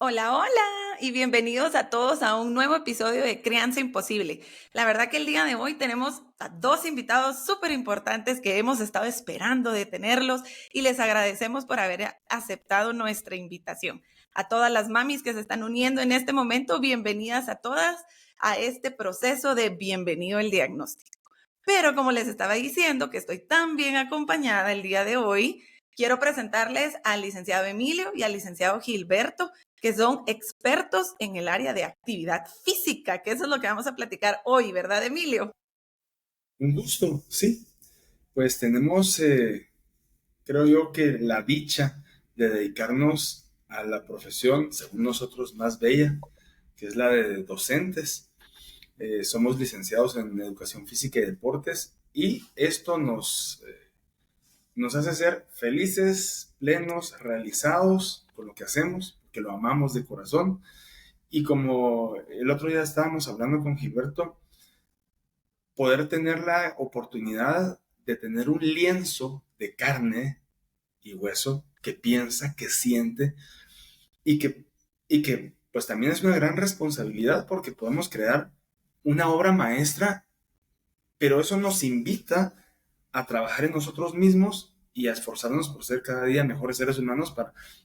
Hola, hola y bienvenidos a todos a un nuevo episodio de Crianza Imposible. La verdad que el día de hoy tenemos a dos invitados súper importantes que hemos estado esperando de tenerlos y les agradecemos por haber aceptado nuestra invitación. A todas las mamis que se están uniendo en este momento, bienvenidas a todas a este proceso de bienvenido el diagnóstico. Pero como les estaba diciendo que estoy tan bien acompañada el día de hoy, quiero presentarles al licenciado Emilio y al licenciado Gilberto, que son expertos en el área de actividad física, que eso es lo que vamos a platicar hoy, ¿verdad, Emilio? Un gusto, sí. Pues tenemos, creo yo que la dicha de dedicarnos a la profesión, según nosotros, más bella, que es la de docentes. Somos licenciados en Educación Física y Deportes y esto nos hace ser felices, plenos, realizados con lo que hacemos, porque lo amamos de corazón. Y como el otro día estábamos hablando con Gilberto, poder tener la oportunidad de tener un lienzo de carne y hueso que piensa, que siente y que pues también es una gran responsabilidad porque podemos crear una obra maestra, pero eso nos invita a trabajar en nosotros mismos y a esforzarnos por ser cada día mejores seres humanos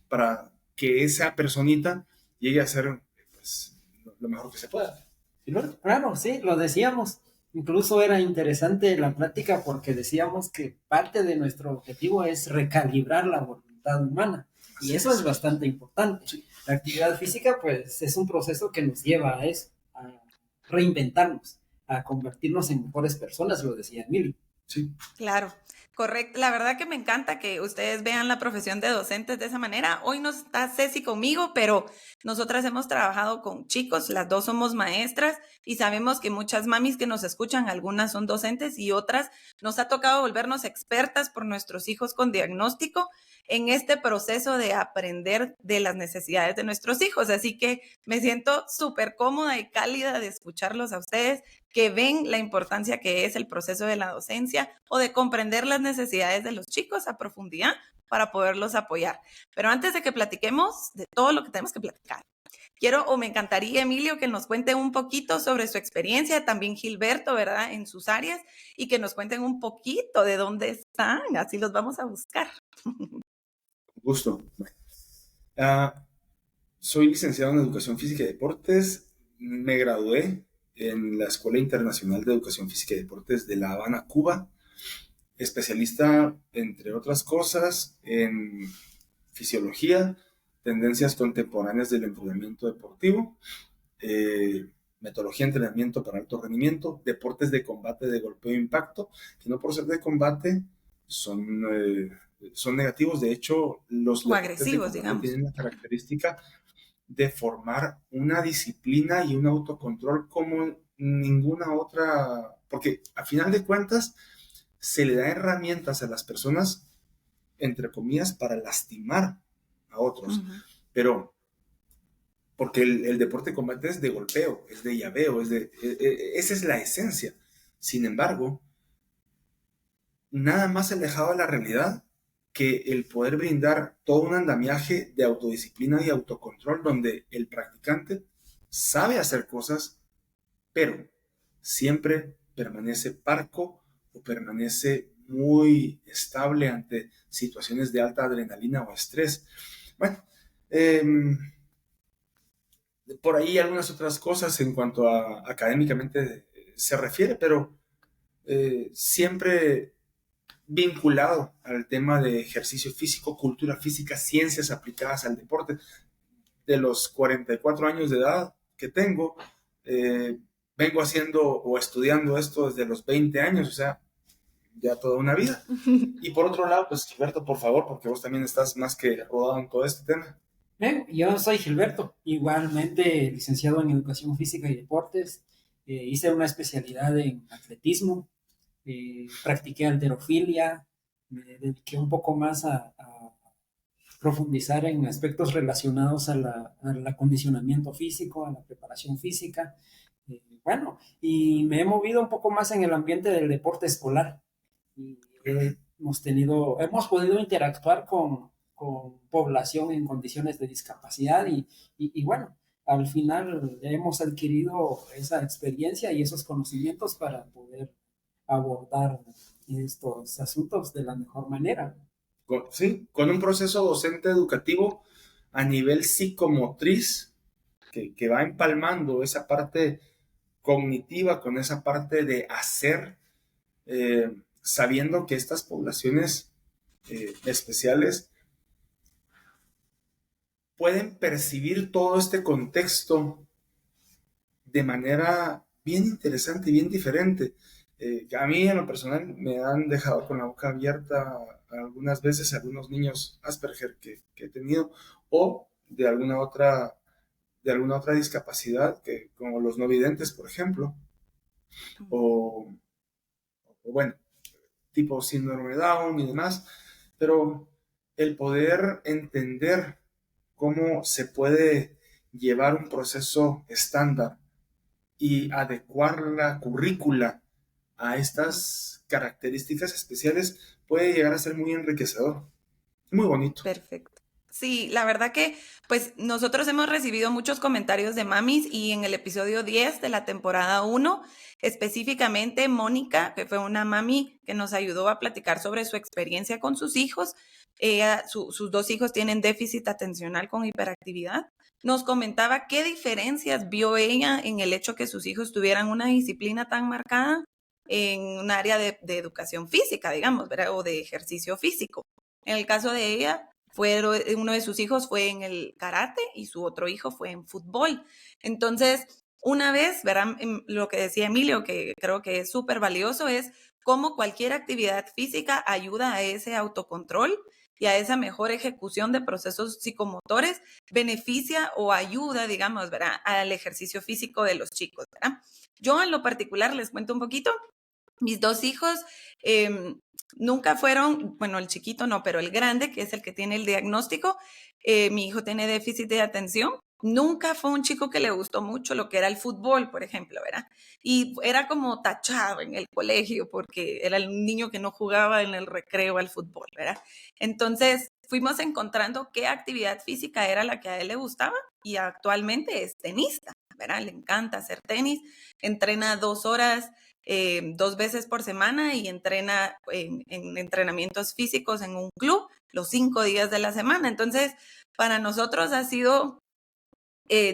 para que esa personita llegue a ser pues, lo mejor que se pueda. ¿Sí, no? Claro, sí, lo decíamos. Incluso era interesante la plática porque decíamos que parte de nuestro objetivo es recalibrar la voluntad humana y eso es bastante importante. Sí. La actividad física, pues, es un proceso que nos lleva a eso, a reinventarnos, a convertirnos en mejores personas, lo decía Emilio. Sí. Claro, correcto. La verdad que me encanta que ustedes vean la profesión de docentes de esa manera. Hoy no está Ceci conmigo, pero nosotras hemos trabajado con chicos, las dos somos maestras y sabemos que muchas mamis que nos escuchan, algunas son docentes y otras nos ha tocado volvernos expertas por nuestros hijos con diagnóstico en este proceso de aprender de las necesidades de nuestros hijos. Así que me siento súper cómoda y cálida de escucharlos a ustedes que ven la importancia que es el proceso de la docencia o de comprender las necesidades de los chicos a profundidad para poderlos apoyar. Pero antes de que platiquemos de todo lo que tenemos que platicar, quiero o me encantaría, Emilio, que nos cuente un poquito sobre su experiencia, también Gilberto, ¿verdad? En sus áreas y que nos cuenten un poquito de dónde están, así los vamos a buscar. Gusto. Ah, Soy licenciado en Educación Física y Deportes. Me gradué en la Escuela Internacional de Educación Física y Deportes de La Habana, Cuba. Especialista, entre otras cosas, en fisiología, tendencias contemporáneas del entrenamiento deportivo, metodología de entrenamiento para alto rendimiento, deportes de combate de golpeo e impacto, que no por ser de combate son, son negativos. De hecho, los O deportes de agresivos, combate digamos. tienen la característica de formar una disciplina y un autocontrol como ninguna otra, porque a final de cuentas se le da herramientas a las personas, entre comillas, para lastimar a otros, Uh-huh. pero porque el deporte de combate es de golpeo, es de llaveo, esa es la esencia. Sin embargo, nada más alejado de la realidad que el poder brindar todo un andamiaje de autodisciplina y autocontrol donde el practicante sabe hacer cosas, pero siempre permanece parco o permanece muy estable ante situaciones de alta adrenalina o estrés. Bueno, eh, por ahí algunas otras cosas en cuanto a académicamente se refiere, pero siempre vinculado al tema de ejercicio físico, cultura física, ciencias aplicadas al deporte. De los 44 años de edad que tengo, vengo haciendo o estudiando esto desde los 20 años, o sea, ya toda una vida. Y por otro lado, pues Gilberto, por favor, porque vos también estás más que rodado en todo este tema. Yo soy Gilberto, igualmente licenciado en Educación Física y Deportes. Hice una especialidad en atletismo, practiqué halterofilia, me dediqué un poco más a profundizar en aspectos relacionados al acondicionamiento físico, a la preparación física. Bueno, y me he movido un poco más en el ambiente del deporte escolar. Y hemos podido interactuar con con población en condiciones de discapacidad y bueno, al final hemos adquirido esa experiencia y esos conocimientos para poder abordar estos asuntos de la mejor manera. Sí, con un proceso docente educativo a nivel psicomotriz que va empalmando esa parte cognitiva con esa parte de hacer, sabiendo que estas poblaciones especiales pueden percibir todo este contexto de manera bien interesante y bien diferente. A mí en lo personal me han dejado con la boca abierta algunas veces algunos niños Asperger que he tenido o de alguna otra discapacidad, como los no videntes, por ejemplo, o bueno, tipo síndrome de Down y demás, pero el poder entender cómo se puede llevar un proceso estándar y adecuar la currícula a estas características especiales puede llegar a ser muy enriquecedor, muy bonito. Perfecto. Sí, la verdad que pues nosotros hemos recibido muchos comentarios de mamis y en el episodio 10 de la temporada 1, específicamente Mónica, que fue una mami que nos ayudó a platicar sobre su experiencia con sus hijos. Sus dos hijos tienen déficit atencional con hiperactividad. Nos comentaba qué diferencias vio ella en el hecho que sus hijos tuvieran una disciplina tan marcada en un área de educación física, digamos, ¿verdad? O de ejercicio físico. En el caso de ella, uno de sus hijos fue en el karate y su otro hijo fue en fútbol. Entonces, una vez, verán lo que decía Emilio, que creo que es súper valioso, es cómo cualquier actividad física ayuda a ese autocontrol y a esa mejor ejecución de procesos psicomotores, beneficia o ayuda, digamos, ¿verdad?, al ejercicio físico de los chicos, ¿verdad? Yo en lo particular les cuento un poquito. Mis dos hijos nunca fueron, bueno, el chiquito no, pero el grande, que es el que tiene el diagnóstico, mi hijo tiene déficit de atención. Nunca fue un chico que le gustó mucho lo que era el fútbol, por ejemplo, ¿verdad? Y era como tachado en el colegio porque era el niño que no jugaba en el recreo al fútbol, ¿verdad? Entonces fuimos encontrando qué actividad física era la que a él le gustaba y actualmente es tenista, ¿verdad? Le encanta hacer tenis, entrena 2 horas 2 veces por semana y entrena en entrenamientos físicos en un club los 5 días de la semana. Entonces, para nosotros ha sido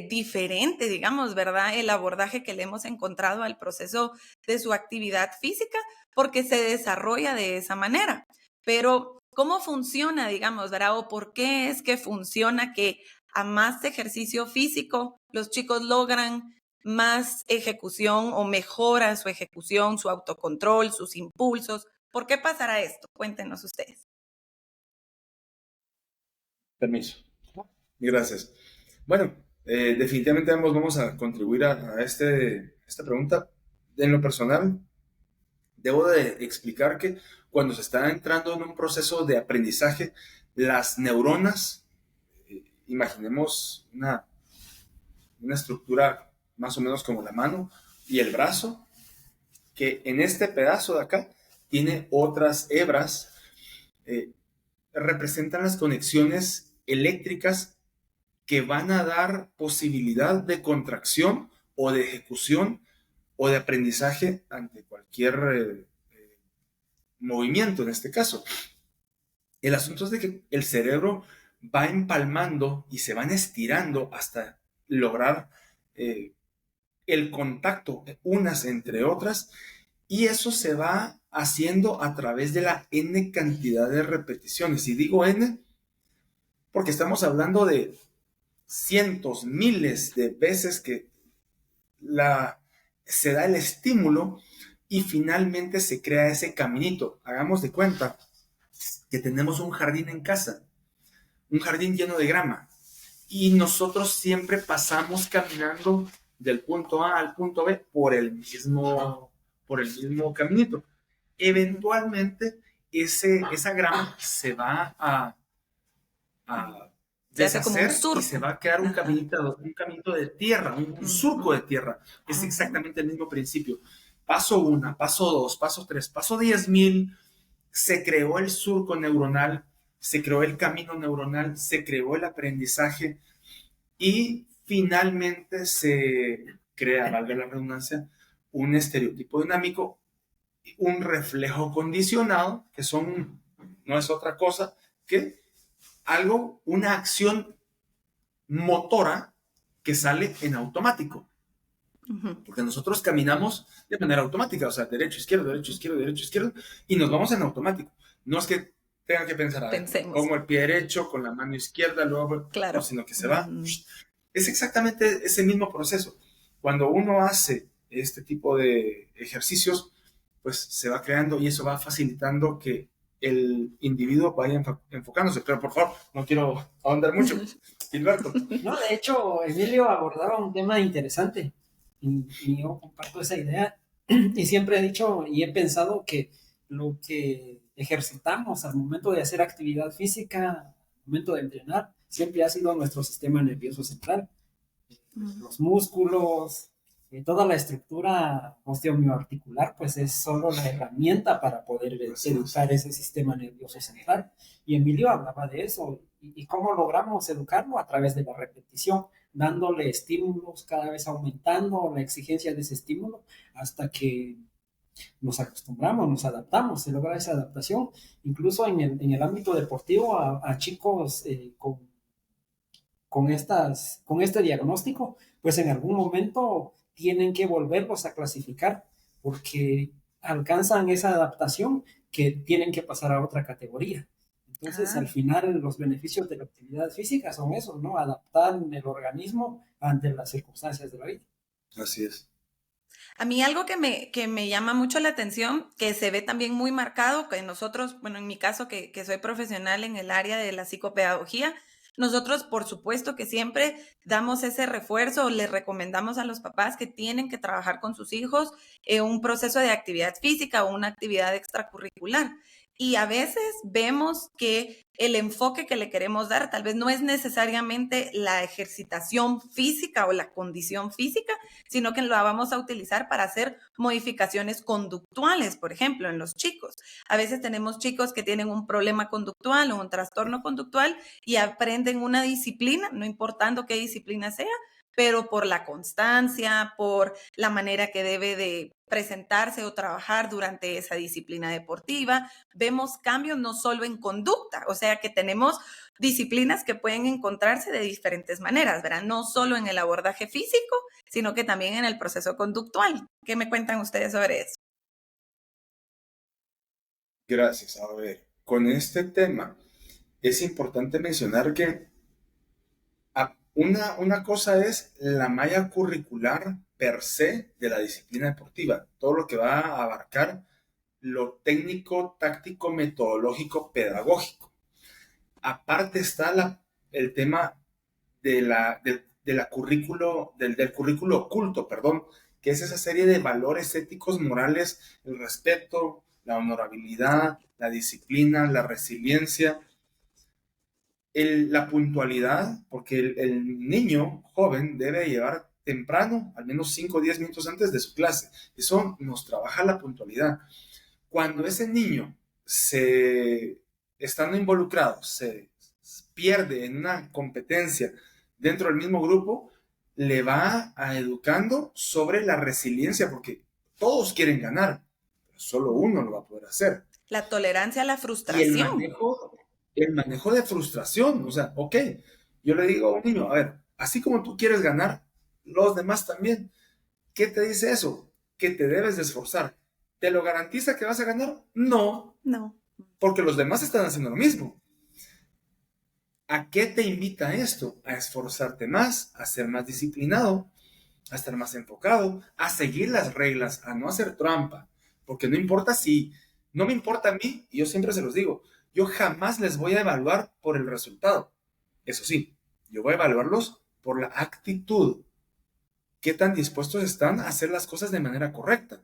diferente, digamos, ¿verdad? El abordaje que le hemos encontrado al proceso de su actividad física porque se desarrolla de esa manera. Pero, ¿cómo funciona, digamos, ¿verdad? ¿O por qué es que funciona que a más ejercicio físico los chicos logran más ejecución o mejora su ejecución, su autocontrol, sus impulsos? ¿Por qué pasará esto? Cuéntenos ustedes. Permiso. Gracias. Bueno, definitivamente ambos vamos a contribuir a esta pregunta. En lo personal, debo de explicar que cuando se está entrando en un proceso de aprendizaje, las neuronas, imaginemos una estructura más o menos como la mano y el brazo, que en este pedazo de acá tiene otras hebras, representan las conexiones eléctricas que van a dar posibilidad de contracción o de ejecución o de aprendizaje ante cualquier movimiento en este caso. El asunto es de que el cerebro va empalmando y se van estirando hasta lograr el contacto unas entre otras, y eso se va haciendo a través de la n cantidad de repeticiones. Y digo n porque estamos hablando de cientos, miles de veces que se da el estímulo y finalmente se crea ese caminito. Hagamos de cuenta que tenemos un jardín en casa, un jardín lleno de grama, y nosotros siempre pasamos caminando del punto A al punto B por el mismo caminito. Eventualmente esa grama se va a deshacer y se va a crear un caminito de tierra, un surco de tierra. Es exactamente el mismo principio. Paso 1, paso 2, paso 3, paso 10,000, se creó el surco neuronal se creó el camino neuronal, se creó el aprendizaje y finalmente se crea, valga la redundancia, un estereotipo dinámico, un reflejo condicionado, que no es otra cosa que una acción motora que sale en automático. Porque nosotros caminamos de manera automática, o sea, derecho, izquierdo, derecho, izquierdo, derecho, izquierdo, y nos vamos en automático. No es que tenga que pensar, a ver, pongo el pie derecho con la mano izquierda, luego, claro. No, sino que se va. Es exactamente ese mismo proceso. Cuando uno hace este tipo de ejercicios, pues se va creando y eso va facilitando que el individuo vaya enfocándose. Pero por favor, no quiero ahondar mucho. Gilberto. No, de hecho, Emilio abordaba un tema interesante y yo comparto esa idea y siempre he dicho y he pensado que lo que ejercitamos al momento de hacer actividad física, al momento de entrenar, siempre ha sido nuestro sistema nervioso central. Los músculos, toda la estructura osteomioarticular, pues es solo la herramienta para poder educar ese sistema nervioso central. Y Emilio hablaba de eso. ¿Y cómo logramos educarlo? A través de la repetición, dándole estímulos, cada vez aumentando la exigencia de ese estímulo hasta que nos acostumbramos, nos adaptamos, se logra esa adaptación. Incluso en el ámbito deportivo, a chicos con este diagnóstico, pues en algún momento tienen que volverlos a clasificar porque alcanzan esa adaptación que tienen que pasar a otra categoría. Entonces, al final, los beneficios de la actividad física son esos, ¿no? Adaptar el organismo ante las circunstancias de la vida. Así es. A mí algo que me llama mucho la atención, que se ve también muy marcado, que nosotros, bueno, en mi caso que soy profesional en el área de la psicopedagogía, nosotros por supuesto que siempre damos ese refuerzo, les recomendamos a los papás que tienen que trabajar con sus hijos en un proceso de actividad física o una actividad extracurricular. Y a veces vemos que el enfoque que le queremos dar tal vez no es necesariamente la ejercitación física o la condición física, sino que la vamos a utilizar para hacer modificaciones conductuales, por ejemplo, en los chicos. A veces tenemos chicos que tienen un problema conductual o un trastorno conductual y aprenden una disciplina, no importando qué disciplina sea, pero por la constancia, por la manera que debe de presentarse o trabajar durante esa disciplina deportiva. Vemos cambios no solo en conducta, o sea que tenemos disciplinas que pueden encontrarse de diferentes maneras, ¿verdad? No solo en el abordaje físico, sino que también en el proceso conductual. ¿Qué me cuentan ustedes sobre eso? Gracias. A ver, con este tema es importante mencionar que una cosa es la malla curricular per se de la disciplina deportiva, todo lo que va a abarcar lo técnico, táctico, metodológico, pedagógico. Aparte está el tema del currículo oculto, perdón, que es esa serie de valores éticos, morales, el respeto, la honorabilidad, la disciplina, la resiliencia, la puntualidad, porque el niño joven debe llevar temprano, al menos 5 o 10 minutos antes de su clase. Eso nos trabaja la puntualidad. Cuando ese niño estando involucrado, se pierde en una competencia dentro del mismo grupo, le va educando sobre la resiliencia, porque todos quieren ganar, pero solo uno lo va a poder hacer. La tolerancia a la frustración. Y el manejo de frustración, o sea, ok, yo le digo a un niño, a ver, así como tú quieres ganar, los demás también. ¿Qué te dice eso? Que te debes de esforzar. ¿Te lo garantiza que vas a ganar? No. No. Porque los demás están haciendo lo mismo. ¿A qué te invita esto? A esforzarte más, a ser más disciplinado, a estar más enfocado, a seguir las reglas, a no hacer trampa. Porque no me importa a mí, y yo siempre se los digo, yo jamás les voy a evaluar por el resultado. Eso sí, yo voy a evaluarlos por la actitud. ¿Qué tan dispuestos están a hacer las cosas de manera correcta?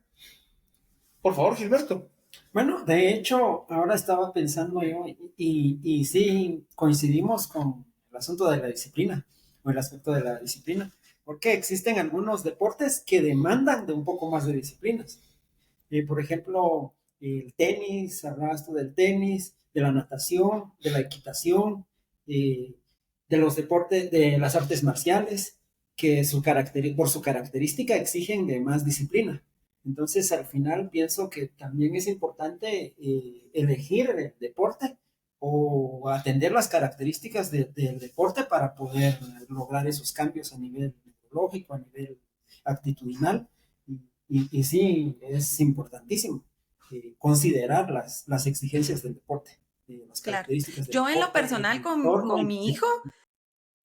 Por favor, Gilberto. Bueno, de hecho, ahora estaba pensando yo y sí coincidimos con el asunto de la disciplina o el aspecto de la disciplina, porque existen algunos deportes que demandan de un poco más de disciplinas. Por ejemplo, el tenis, hablabas tú del tenis, de la natación, de la equitación, de los deportes, de las artes marciales, que por su característica exigen de más disciplina. Entonces, al final pienso que también es importante elegir el deporte o atender las características del deporte para poder lograr esos cambios a nivel neurológico, a nivel actitudinal. Y sí, es importantísimo considerar las exigencias del deporte, las Claro. características del Yo en lo deporte, personal el entorno. con mi hijo,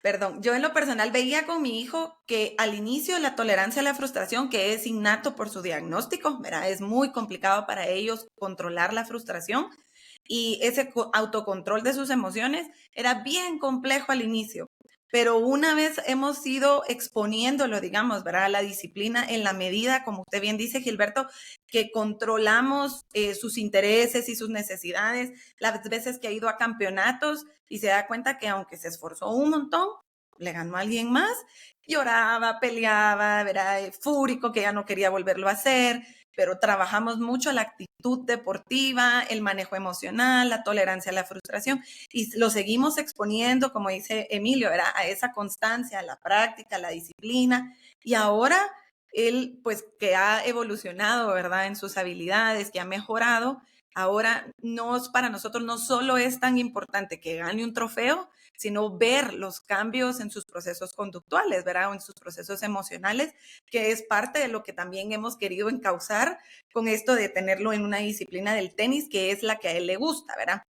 perdón, yo en lo personal veía con mi hijo que al inicio la tolerancia a la frustración, que es innato por su diagnóstico, ¿verdad? Es muy complicado para ellos controlar la frustración y ese autocontrol de sus emociones era bien complejo al inicio. Pero una vez hemos ido exponiéndolo, digamos, ¿verdad? La disciplina en la medida, como usted bien dice, Gilberto, que controlamos sus intereses y sus necesidades, las veces que ha ido a campeonatos y se da cuenta que aunque se esforzó un montón, le ganó a alguien más, lloraba, peleaba, ¿verdad? Fúrico, que ya no quería volverlo a hacer, pero trabajamos mucho la actitud deportiva, el manejo emocional, la tolerancia a la frustración y lo seguimos exponiendo, como dice Emilio, ¿verdad? A esa constancia, a la práctica, a la disciplina y ahora él, pues que ha evolucionado, ¿verdad? En sus habilidades, que ha mejorado, ahora para nosotros no solo es tan importante que gane un trofeo, sino ver los cambios en sus procesos conductuales, ¿verdad? O en sus procesos emocionales, que es parte de lo que también hemos querido encauzar con esto de tenerlo en una disciplina del tenis, que es la que a él le gusta, ¿verdad?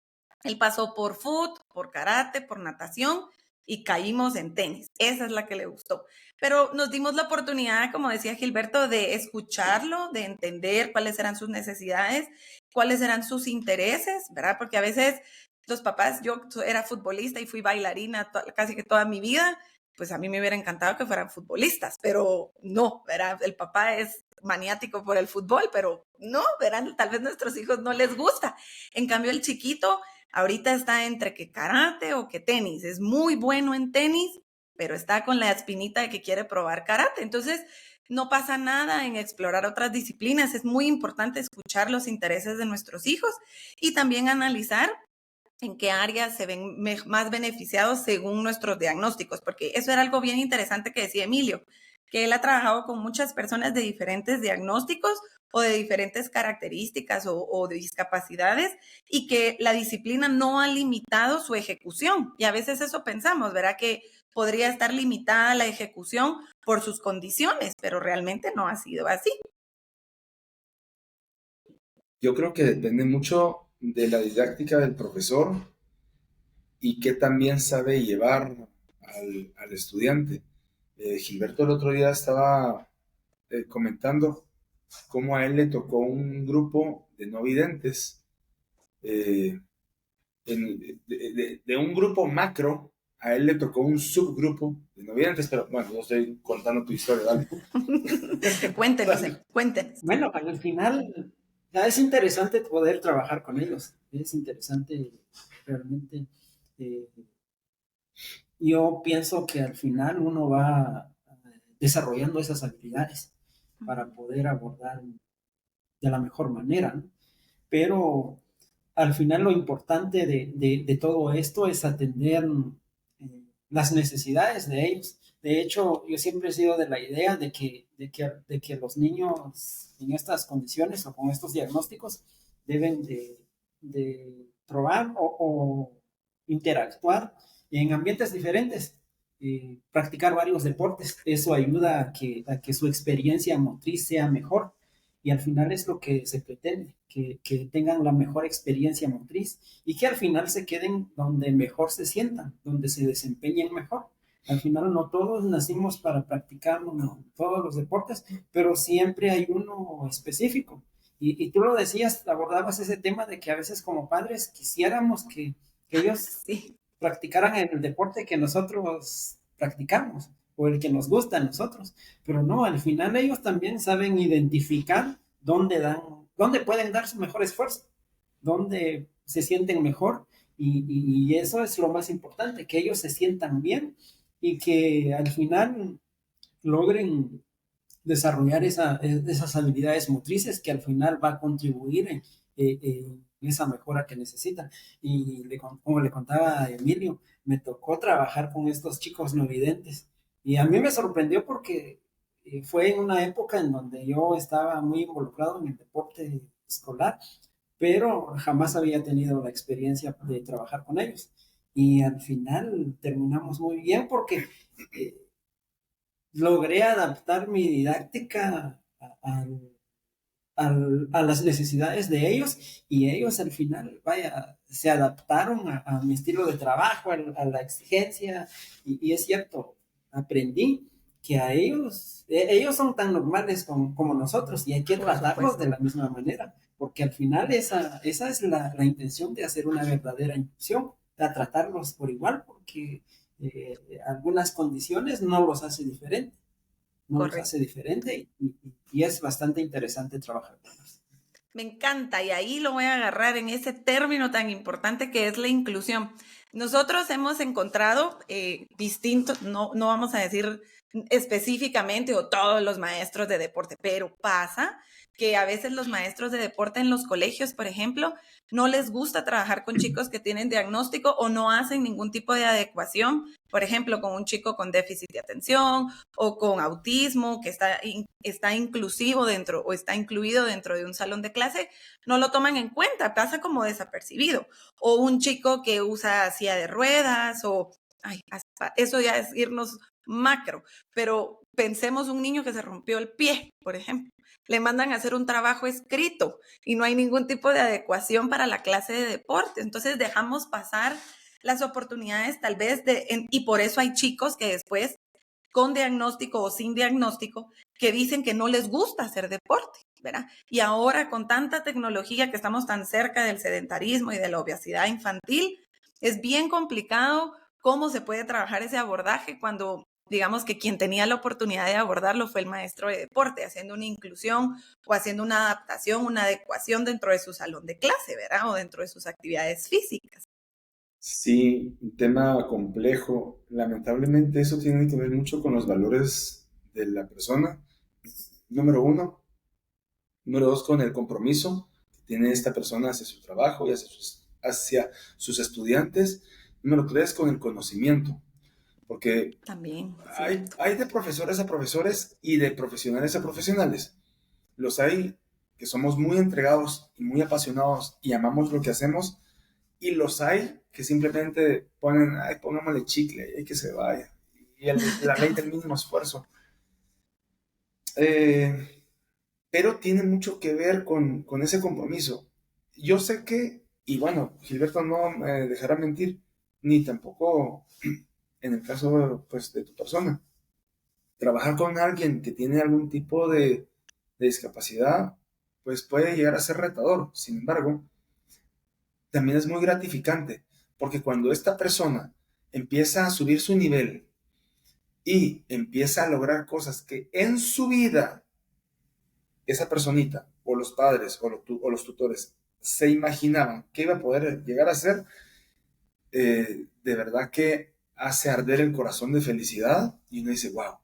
Él pasó por fútbol, por karate, por natación y caímos en tenis. Esa es la que le gustó. Pero nos dimos la oportunidad, como decía Gilberto, de escucharlo, de entender cuáles eran sus necesidades, cuáles eran sus intereses, ¿verdad? Porque a veces los papás, yo era futbolista y fui bailarina casi que toda mi vida, pues a mí me hubiera encantado que fueran futbolistas, pero no, ¿verdad? El papá es maniático por el fútbol, pero no, verán, tal vez a nuestros hijos no les gusta. En cambio, el chiquito ahorita está entre que karate o que tenis. Es muy bueno en tenis, pero está con la espinita de que quiere probar karate. Entonces, no pasa nada en explorar otras disciplinas. Es muy importante escuchar los intereses de nuestros hijos y también analizar en qué áreas se ven más beneficiados según nuestros diagnósticos, porque eso era algo bien interesante que decía Emilio, que él ha trabajado con muchas personas de diferentes diagnósticos o de diferentes características o de discapacidades y que la disciplina no ha limitado su ejecución. Y a veces eso pensamos, ¿verdad? Que podría estar limitada la ejecución por sus condiciones, pero realmente no ha sido así. Yo creo que depende mucho de la didáctica del profesor y que también sabe llevar al estudiante. Gilberto el otro día estaba comentando cómo a él le tocó un grupo de no videntes, eh, de un grupo macro, a él le tocó un subgrupo de no videntes, pero bueno, yo estoy contando tu historia, dale. Cuéntenos, cuéntenos. Bueno, al final ya es interesante poder trabajar con ellos. Es interesante realmente. eh, yo pienso que al final uno va desarrollando esas habilidades para poder abordar de la mejor manera, ¿no? Pero al final lo importante de todo esto es atender las necesidades de ellos. De hecho, yo siempre he sido de la idea de que los niños en estas condiciones o con estos diagnósticos deben de probar o interactuar en ambientes diferentes, practicar varios deportes. Eso ayuda a que su experiencia motriz sea mejor y al final es lo que se pretende, que tengan la mejor experiencia motriz y que al final se queden donde mejor se sientan, donde se desempeñen mejor. Al final no todos nacimos para practicar todos los deportes, pero siempre hay uno específico. Y tú lo decías, abordabas ese tema de que a veces como padres quisiéramos que ellos Sí. practicaran el deporte que nosotros practicamos o el que nos gusta a nosotros. Pero no, al final ellos también saben identificar dónde pueden dar su mejor esfuerzo, dónde se sienten mejor y eso es lo más importante, que ellos se sientan bien y que al final logren desarrollar esas habilidades motrices que al final va a contribuir esa mejora que necesitan. Y como le contaba a Emilio, me tocó trabajar con estos chicos no videntes. Y a mí me sorprendió porque fue en una época en donde yo estaba muy involucrado en el deporte escolar, pero jamás había tenido la experiencia de trabajar con ellos. Y al final terminamos muy bien porque eh, logré adaptar mi didáctica a las necesidades de ellos y ellos al final, vaya, se adaptaron a mi estilo de trabajo, a la exigencia y es cierto, aprendí que a ellos son tan normales como nosotros y hay que tratarlos de la misma manera, porque al final esa es la intención de hacer una verdadera inclusión, de tratarlos por igual, porque algunas condiciones no los hace diferentes, no los hace Correcto. diferente y es bastante interesante trabajar con ellos. Me encanta y ahí lo voy a agarrar en ese término tan importante que es la inclusión. Nosotros hemos encontrado distintos, no vamos a decir específicamente o todos los maestros de deporte, pero pasa que a veces los maestros de deporte en los colegios, por ejemplo, no les gusta trabajar con chicos que tienen diagnóstico o no hacen ningún tipo de adecuación, por ejemplo, con un chico con déficit de atención o con autismo que está inclusivo dentro o está incluido dentro de un salón de clase, no lo toman en cuenta, pasa como desapercibido. O un chico que usa silla de ruedas o, ay, eso ya es irnos macro, pero pensemos un niño que se rompió el pie, por ejemplo. Le mandan a hacer un trabajo escrito y no hay ningún tipo de adecuación para la clase de deporte. Entonces dejamos pasar las oportunidades tal vez y por eso hay chicos que después con diagnóstico o sin diagnóstico que dicen que no les gusta hacer deporte, ¿verdad? Y ahora con tanta tecnología que estamos tan cerca del sedentarismo y de la obesidad infantil, es bien complicado cómo se puede trabajar ese abordaje cuando digamos que quien tenía la oportunidad de abordarlo fue el maestro de deporte, haciendo una inclusión o haciendo una adaptación, una adecuación dentro de su salón de clase, ¿verdad? O dentro de sus actividades físicas. Sí, un tema complejo. Lamentablemente eso tiene que ver mucho con los valores de la persona, número uno. Número dos, con el compromiso que tiene esta persona hacia su trabajo y hacia sus estudiantes. Número tres, con el conocimiento. Porque También, cierto. hay de profesores a profesores y de profesionales a profesionales. Los hay que somos muy entregados y muy apasionados y amamos lo que hacemos, y los hay que simplemente ponen, ay, pongámosle chicle y que se vaya. Y la ley del mínimo esfuerzo. Pero tiene mucho que ver con ese compromiso. Yo sé que, y bueno, Gilberto no me dejará mentir, ni tampoco en el caso pues, de tu persona. Trabajar con alguien que tiene algún tipo de discapacidad, pues puede llegar a ser retador. Sin embargo, también es muy gratificante, porque cuando esta persona empieza a subir su nivel y empieza a lograr cosas que en su vida esa personita, o los padres, o los tutores, se imaginaban que iba a poder llegar a ser, de verdad que hace arder el corazón de felicidad y uno dice, wow,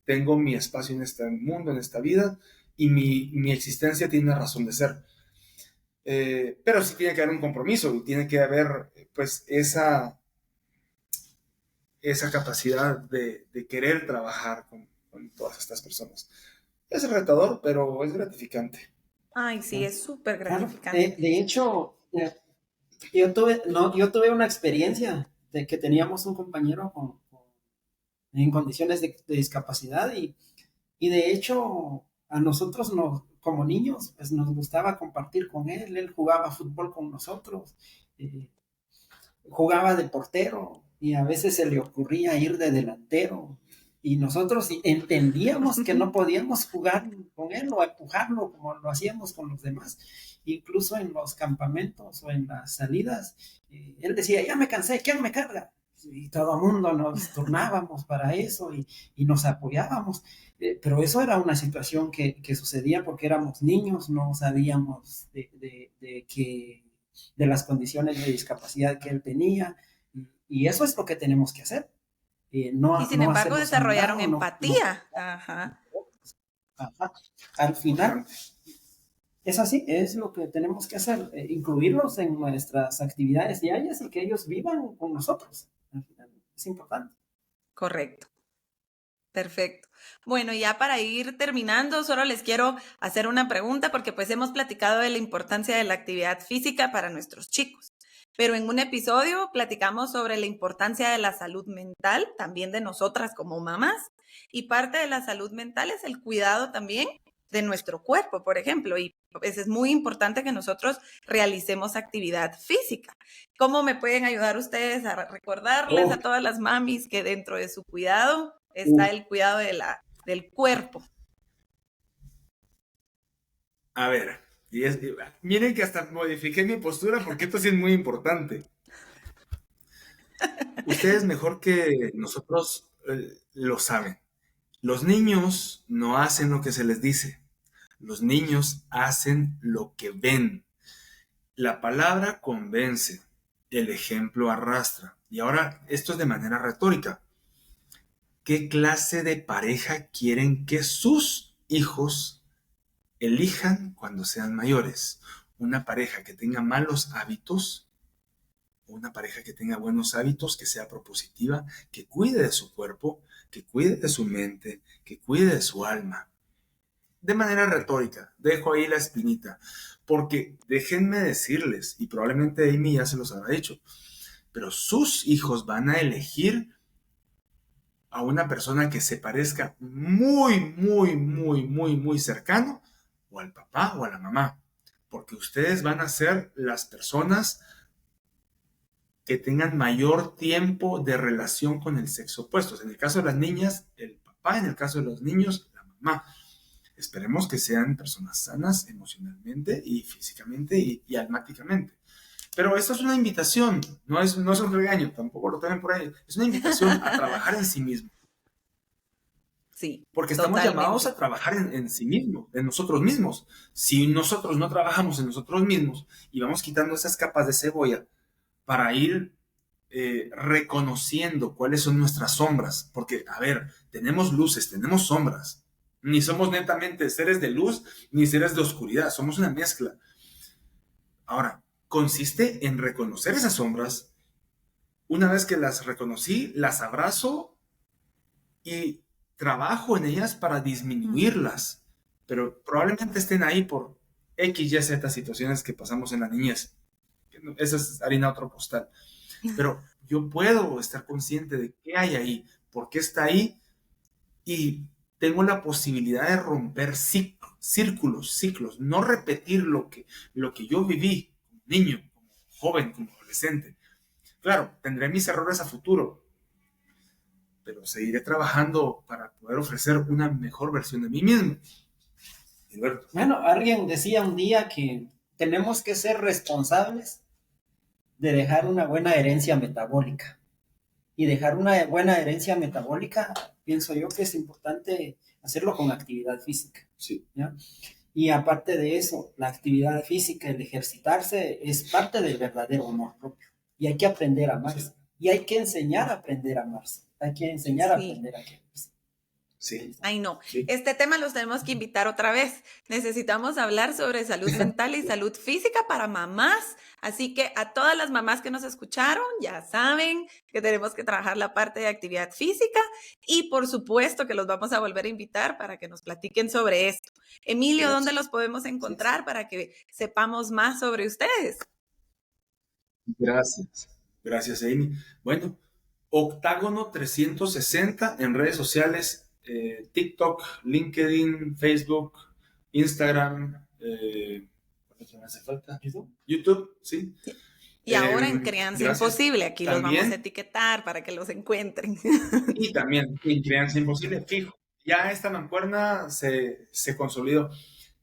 tengo mi espacio en este mundo, en esta vida, y mi existencia tiene una razón de ser. Pero sí tiene que haber un compromiso y tiene que haber pues esa capacidad de querer trabajar con todas estas personas. Es retador, pero es gratificante. Ay, sí, es súper Claro, gratificante. de hecho, yo tuve una experiencia de que teníamos un compañero en condiciones de discapacidad y de hecho a nosotros como niños pues nos gustaba compartir con él jugaba fútbol con nosotros, eh, jugaba de portero y a veces se le ocurría ir de delantero y nosotros entendíamos que no podíamos jugar con él o empujarlo como lo hacíamos con los demás. Incluso en los campamentos o en las salidas, él decía, ya me cansé, ¿quién me carga? Y todo el mundo nos turnábamos para eso y nos apoyábamos. Pero eso era una situación que sucedía porque éramos niños, no sabíamos de las condiciones de discapacidad que él tenía. Y eso es lo que tenemos que hacer. Y sin No embargo hacerlos a un desarrollaron lado, no. empatía. Ajá. Ajá. Al final, Es así, es lo que tenemos que hacer, incluirlos en nuestras actividades diarias y que ellos vivan con nosotros. Al final, es importante. Correcto. Perfecto. Bueno, ya para ir terminando, solo les quiero hacer una pregunta porque pues hemos platicado de la importancia de la actividad física para nuestros chicos, pero en un episodio platicamos sobre la importancia de la salud mental, también de nosotras como mamás, y parte de la salud mental es el cuidado también de nuestro cuerpo, por ejemplo, y pues es muy importante que nosotros realicemos actividad física. ¿Cómo me pueden ayudar ustedes a recordarles Oh, a todas las mamis que dentro de su cuidado uh, está el cuidado del cuerpo? a ver, miren que hasta modifiqué mi postura porque esto sí es muy importante. Ustedes mejor que nosotros lo saben. Los niños no hacen lo que se les dice. Los niños hacen lo que ven. La palabra convence, el ejemplo arrastra. Y ahora, esto es de manera retórica. ¿Qué clase de pareja quieren que sus hijos elijan cuando sean mayores? ¿Una pareja que tenga malos hábitos? ¿O una pareja que tenga buenos hábitos, que sea propositiva, que cuide de su cuerpo, que cuide de su mente, que cuide de su alma? De manera retórica, dejo ahí la espinita, porque déjenme decirles, y probablemente Amy ya se los habrá dicho, pero sus hijos van a elegir a una persona que se parezca muy, muy, muy, muy, muy cercano, o al papá o a la mamá, porque ustedes van a ser las personas que tengan mayor tiempo de relación con el sexo opuesto. En el caso de las niñas, el papá; en el caso de los niños, la mamá. Esperemos que sean personas sanas emocionalmente y físicamente y almáticamente. Pero esto es una invitación, no es un regaño, tampoco lo tomen por ahí. Es una invitación a trabajar en sí mismo. Sí, Porque estamos llamados totalmente. a trabajar en sí mismos, en nosotros mismos. Si nosotros no trabajamos en nosotros mismos y vamos quitando esas capas de cebolla para ir reconociendo cuáles son nuestras sombras, porque, a ver, tenemos luces, tenemos sombras. Ni somos netamente seres de luz ni seres de oscuridad, somos una mezcla. Ahora, consiste en reconocer esas sombras. Una vez que las reconocí, las abrazo y trabajo en ellas para disminuirlas, pero probablemente estén ahí por X, Y, Z situaciones que pasamos en la niñez. Esa es harina otro costal. Pero yo puedo estar consciente de qué hay ahí, por qué está ahí, y tengo la posibilidad de romper ciclos, no repetir lo que yo viví como niño, como joven, como adolescente. Claro, tendré mis errores a futuro, pero seguiré trabajando para poder ofrecer una mejor versión de mí mismo. Gilberto. Bueno, alguien decía un día que tenemos que ser responsables de dejar una buena herencia metabólica. Y dejar una buena herencia metabólica, pienso yo que es importante hacerlo con actividad física. Sí. ¿Ya? Y aparte de eso, la actividad física, el ejercitarse, es parte del verdadero amor propio. Y hay que aprender a amarse. Sí. Y hay que enseñar a aprender a amarse. Hay que enseñar a aprender a quererse. Sí. Ay, no. Sí. Este tema los tenemos que invitar otra vez. Necesitamos hablar sobre salud mental y salud física para mamás. Así que a todas las mamás que nos escucharon, ya saben que tenemos que trabajar la parte de actividad física y por supuesto que los vamos a volver a invitar para que nos platiquen sobre esto. Emilio, Gracias. ¿dónde los podemos encontrar para que sepamos más sobre ustedes? Gracias. Gracias, Amy. Bueno, Octágono 360 en redes sociales, TikTok, LinkedIn, Facebook, Instagram, ¿qué me hace falta? YouTube, sí. Y ahora en Crianza Gracias. Imposible, aquí los También, vamos a etiquetar para que los encuentren. y también en Crianza Imposible, fijo. Ya esta mancuerna se consolidó.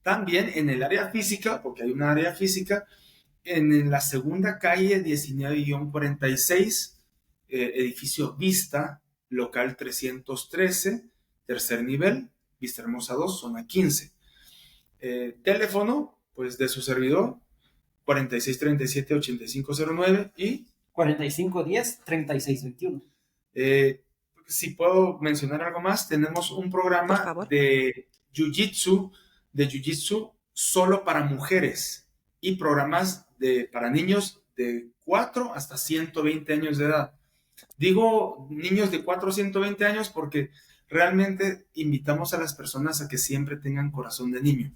También en el área física, porque hay una área física, en la segunda calle 19-46, edificio Vista, local 313, tercer nivel, Vista Hermosa 2, zona 15. Teléfono, pues de su servidor, 4637-8509 y 4510-3621. Si puedo mencionar algo más, tenemos un programa de Jiu-Jitsu solo para mujeres y programas para niños de 4 hasta 120 años de edad. Digo niños de 4 a 120 años porque realmente invitamos a las personas a que siempre tengan corazón de niño.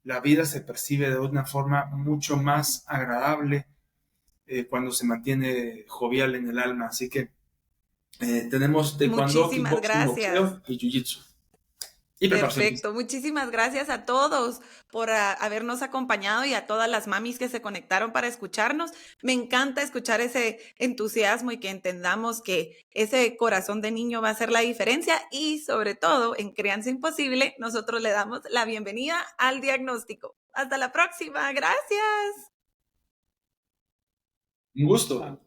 La vida se percibe de una forma mucho más agradable cuando se mantiene jovial en el alma. Así que tenemos taekwondo, Muchísimas kickboxing, gracias. boxeo y jiu-jitsu. Y preparación física. Perfecto. Muchísimas gracias a todos por habernos acompañado y a todas las mamis que se conectaron para escucharnos. Me encanta escuchar ese entusiasmo y que entendamos que ese corazón de niño va a hacer la diferencia y sobre todo en Crianza Imposible nosotros le damos la bienvenida al diagnóstico. Hasta la próxima. Gracias. Un gusto.